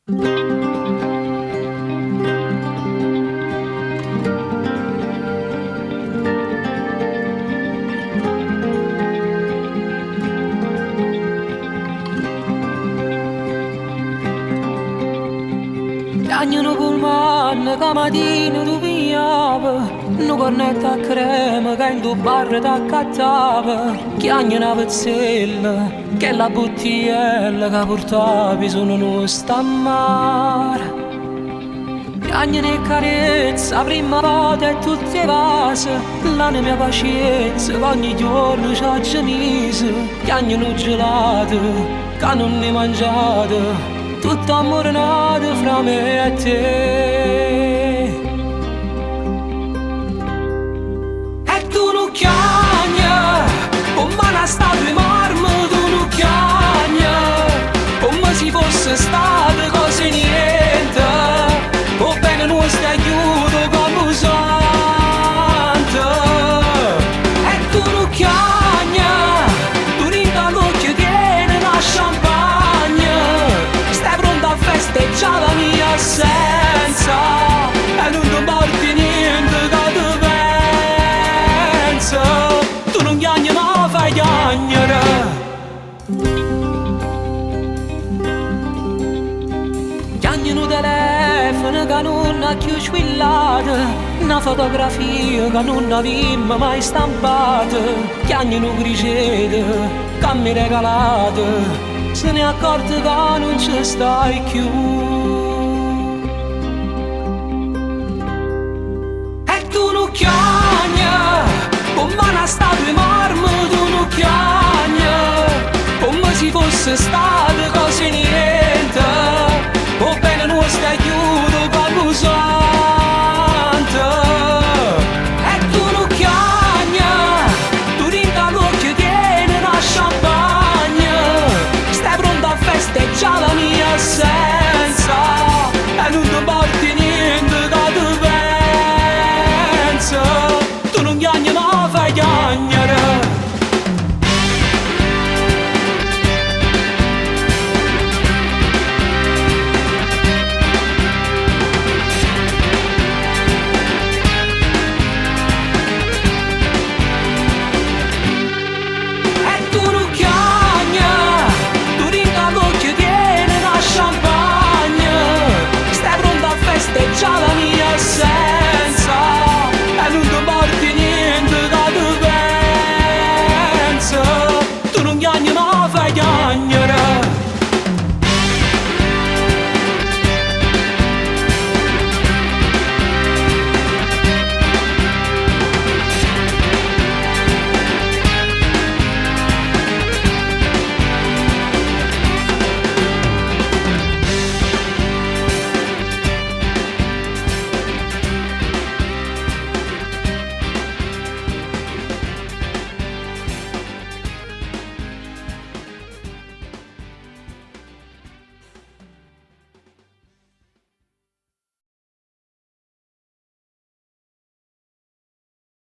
Cagnano pullman, che mattina tu pigliava, un cornetto a crema che in due barre t'accattava. Chiagna una pezzella, che è la bottigliella che portavi su una nostra a mare. Chiagna e carezza, prima volta e tutte le vase, l'anima pazienza, che ogni giorno ci ha gemise. Chiagna gelato, che non ne mangiate, tutto ammorenato fra me e te. E tu non chiagna, come una statua di marmo, tu non chiagna, come se fosse stata cose niente, o bene non stai aiuto come santa. E tu non chiagna, tu rinda l'occhio tiene la champagne, stai pronta a festeggiare la mia assenza, e non ti porti niente che ti pensa. Tu non chiagni ma fai chiagnere. Chiagnano telefono che non ha più squillato, una fotografia che non avevamo mai stampata. Chiagnano cricete che mi regalate, se ne è accorto che non ci stai più. E tu non chiagna, come una statua di marmo, tu non chiagna, come se fosse stata cose niente, o bene non stai aiuto quando santa. E tu non chiagna, tu rinda l'occhio tiene la champagne, stai pronta a festeggiare la mia assenza.